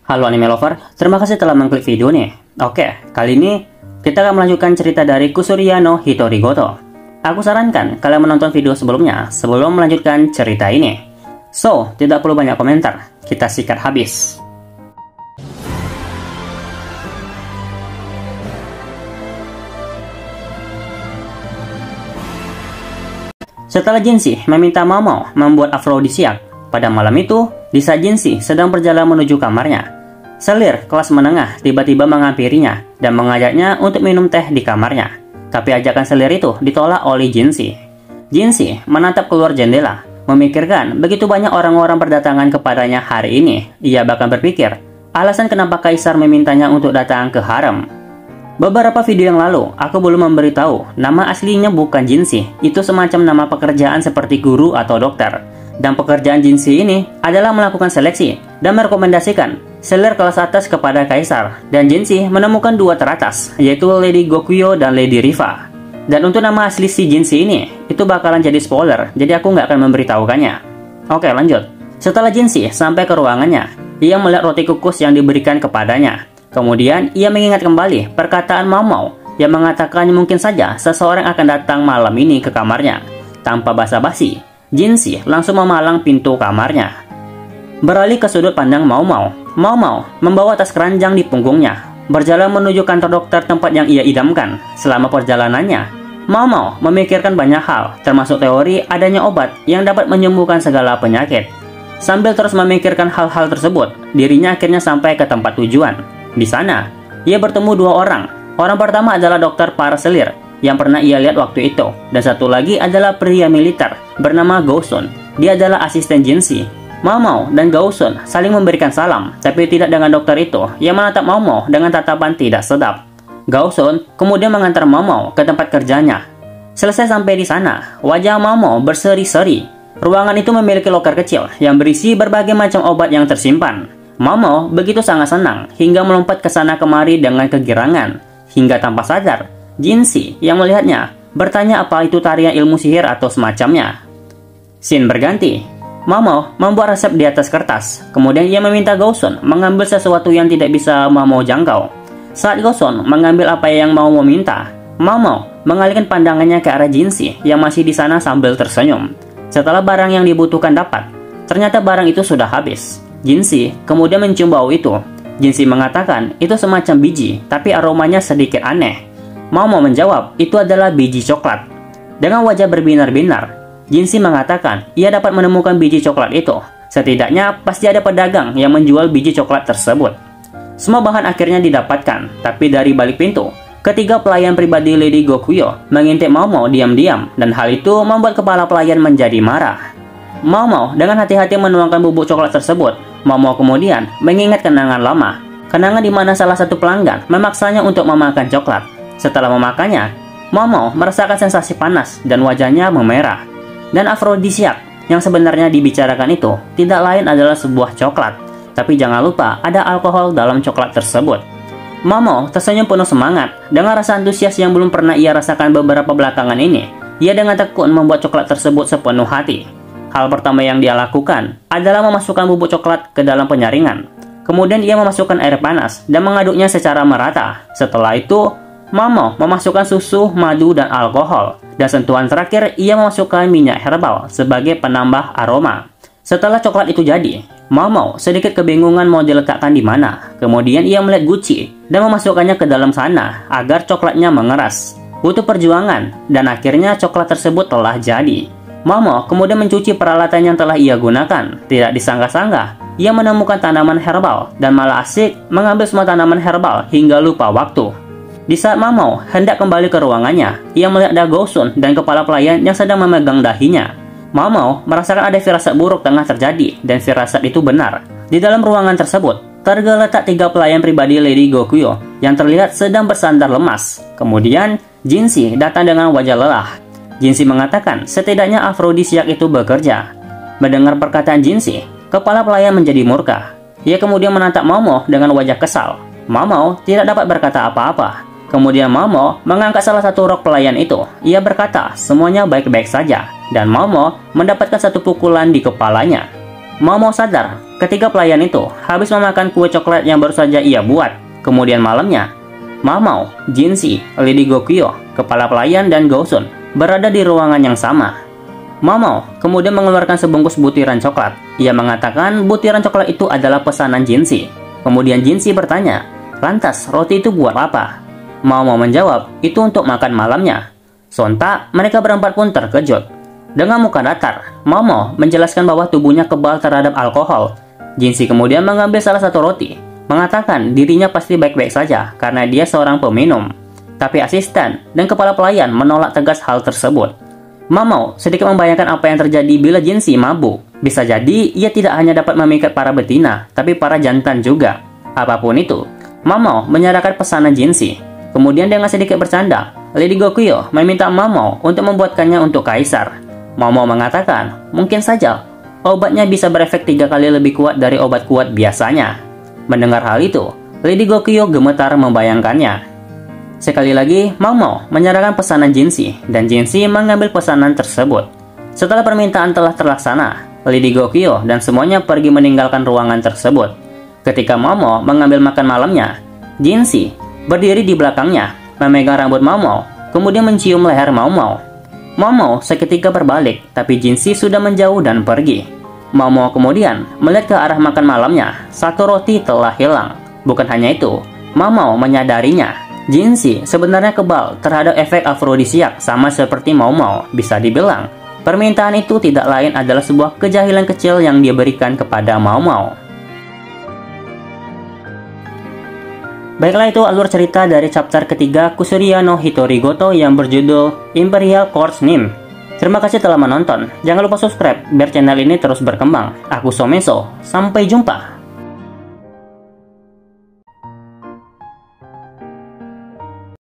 Halo anime lover, terima kasih telah mengklik video nih. Oke, kali ini kita akan melanjutkan cerita dari Kusuria no Hitorigoto. Aku sarankan kalian menonton video sebelumnya sebelum melanjutkan cerita ini. So, tidak perlu banyak komentar, kita sikat habis. Setelah Jinshi meminta Momo membuat afrodisiak, pada malam itu, di saat Jinshi sedang berjalan menuju kamarnya, selir kelas menengah tiba-tiba menghampirinya dan mengajaknya untuk minum teh di kamarnya. Tapi ajakan selir itu ditolak oleh Jinshi. Jinshi menatap keluar jendela, memikirkan begitu banyak orang-orang berdatangan kepadanya hari ini. Ia bahkan berpikir alasan kenapa kaisar memintanya untuk datang ke harem. Beberapa video yang lalu, aku belum memberitahu nama aslinya bukan Jinshi. Itu semacam nama pekerjaan seperti guru atau dokter. Dan pekerjaan Jinshi ini adalah melakukan seleksi dan merekomendasikan selir kelas atas kepada kaisar. Dan Jinshi menemukan dua teratas, yaitu Lady Gokuyo dan Lady Riva. Dan untuk nama asli si Jinshi ini, itu bakalan jadi spoiler, jadi aku nggak akan memberitahukannya. Oke, lanjut. Setelah Jinshi sampai ke ruangannya, ia melihat roti kukus yang diberikan kepadanya. Kemudian ia mengingat kembali perkataan Momo yang mengatakan mungkin saja seseorang akan datang malam ini ke kamarnya. Tanpa basa-basi, Jinshi langsung memalang pintu kamarnya. Beralih ke sudut pandang Momo membawa tas keranjang di punggungnya, berjalan menuju kantor dokter tempat yang ia idamkan. Selama perjalanannya, Momo memikirkan banyak hal, termasuk teori adanya obat yang dapat menyembuhkan segala penyakit. Sambil terus memikirkan hal-hal tersebut, dirinya akhirnya sampai ke tempat tujuan. Di sana, ia bertemu dua orang. Orang pertama adalah dokter para selir yang pernah ia lihat waktu itu, dan satu lagi adalah pria militer bernama Gousun. Dia adalah asisten Jinshi. Momo dan Gousun saling memberikan salam, tapi tidak dengan dokter itu yang menatap Momo dengan tatapan tidak sedap. Gousun kemudian mengantar Momo ke tempat kerjanya. Selesai sampai di sana, wajah Momo berseri-seri. Ruangan itu memiliki loker kecil yang berisi berbagai macam obat yang tersimpan. Momo begitu sangat senang hingga melompat ke sana kemari dengan kegirangan. Hingga tanpa sadar, Jinshi yang melihatnya bertanya apa itu tarian ilmu sihir atau semacamnya. Scene berganti. Momo membuat resep di atas kertas. Kemudian ia meminta Gousun mengambil sesuatu yang tidak bisa Momo jangkau. Saat Gousun mengambil apa yang Momo minta, Momo mengalihkan pandangannya ke arah Jinshi yang masih di sana sambil tersenyum. Setelah barang yang dibutuhkan dapat, ternyata barang itu sudah habis. Jinshi kemudian mencium bau itu. Jinshi mengatakan itu semacam biji, tapi aromanya sedikit aneh. Momo menjawab itu adalah biji coklat. Dengan wajah berbinar-binar, Jinshi mengatakan ia dapat menemukan biji coklat itu. Setidaknya pasti ada pedagang yang menjual biji coklat tersebut. Semua bahan akhirnya didapatkan, tapi dari balik pintu, ketiga pelayan pribadi Lady Gokuyo mengintip Momo diam-diam, dan hal itu membuat kepala pelayan menjadi marah. Momo dengan hati-hati menuangkan bubuk coklat tersebut. Momo kemudian mengingat kenangan lama, kenangan di mana salah satu pelanggan memaksanya untuk memakan coklat. Setelah memakannya, Momo merasakan sensasi panas dan wajahnya memerah. Dan afrodisiak yang sebenarnya dibicarakan itu tidak lain adalah sebuah coklat. Tapi jangan lupa ada alkohol dalam coklat tersebut. Momo tersenyum penuh semangat dengan rasa antusias yang belum pernah ia rasakan beberapa belakangan ini. Ia dengan tekun membuat coklat tersebut sepenuh hati. Hal pertama yang dia lakukan adalah memasukkan bubuk coklat ke dalam penyaringan. Kemudian ia memasukkan air panas dan mengaduknya secara merata. Setelah itu, Momo memasukkan susu, madu, dan alkohol. Dan sentuhan terakhir, ia memasukkan minyak herbal sebagai penambah aroma. Setelah coklat itu jadi, Momo sedikit kebingungan mau diletakkan di mana. Kemudian ia melihat guci dan memasukkannya ke dalam sana agar coklatnya mengeras. Butuh perjuangan, dan akhirnya coklat tersebut telah jadi. Momo kemudian mencuci peralatan yang telah ia gunakan. Tidak disangka-sangka, ia menemukan tanaman herbal dan malah asik mengambil semua tanaman herbal hingga lupa waktu. Di saat Momo hendak kembali ke ruangannya, ia melihat ada Gousun dan kepala pelayan yang sedang memegang dahinya. Momo merasakan ada firasat buruk tengah terjadi, dan firasat itu benar. Di dalam ruangan tersebut, tergeletak tiga pelayan pribadi Lady Gokuyo yang terlihat sedang bersandar lemas. Kemudian, Jinshi datang dengan wajah lelah. Jinshi mengatakan setidaknya afrodisiak itu bekerja. Mendengar perkataan Jinshi, kepala pelayan menjadi murka. Ia kemudian menatap Momo dengan wajah kesal. Momo tidak dapat berkata apa-apa. Kemudian Momo mengangkat salah satu rok pelayan itu. Ia berkata semuanya baik-baik saja. Dan Momo mendapatkan satu pukulan di kepalanya. Momo sadar Ketika pelayan itu habis memakan kue coklat yang baru saja ia buat, kemudian malamnya, Mao Mao, Jinxi, Lady Gokyo, kepala pelayan dan Gosun berada di ruangan yang sama. Mao Mao kemudian mengeluarkan sebungkus butiran coklat. Ia mengatakan butiran coklat itu adalah pesanan Jinxi. Kemudian Jinxi bertanya, "Lantas roti itu buat apa?" Mao Mao menjawab, "Itu untuk makan malamnya." Sontak mereka berempat pun terkejut. Dengan muka datar, Mao Mao menjelaskan bahwa tubuhnya kebal terhadap alkohol. Jinxi kemudian mengambil salah satu roti, mengatakan dirinya pasti baik-baik saja karena dia seorang peminum. Tapi asisten dan kepala pelayan menolak tegas hal tersebut. Mao Mao sedikit membayangkan apa yang terjadi bila Jinxi mabuk. Bisa jadi ia tidak hanya dapat memikat para betina, tapi para jantan juga. Apapun itu, Mao Mao menyerahkan pesanan Jinxi. Kemudian dengan sedikit bercanda, Lady Gokyo meminta Mao Mao untuk membuatkannya untuk kaisar. Mao Mao mengatakan, mungkin saja obatnya bisa berefek 3 kali lebih kuat dari obat kuat biasanya. Mendengar hal itu, Lady Gokyo gemetar membayangkannya. Sekali lagi, Mao Mao menyerahkan pesanan Jinxi, dan Jinxi mengambil pesanan tersebut. Setelah permintaan telah terlaksana, Lady Gokyo dan semuanya pergi meninggalkan ruangan tersebut. Ketika Mao Mao mengambil makan malamnya, Jinxi berdiri di belakangnya, memegang rambut Mao Mao, kemudian mencium leher Mao Mao. Mao Mao seketika berbalik, tapi Jinxi sudah menjauh dan pergi. Mao Mao kemudian melihat ke arah makan malamnya. Satu roti telah hilang. Bukan hanya itu, Mao Mao menyadarinya. Jinxi sebenarnya kebal terhadap efek afrodisiak sama seperti Mao Mao. Bisa dibilang, permintaan itu tidak lain adalah sebuah kejahilan kecil yang dia berikan kepada Mao Mao. Baiklah, itu alur cerita dari chapter ketiga Kusuriya no Hitorigoto yang berjudul Imperial Court Name. Terima kasih telah menonton. Jangan lupa subscribe biar channel ini terus berkembang. Aku Someso. Sampai jumpa.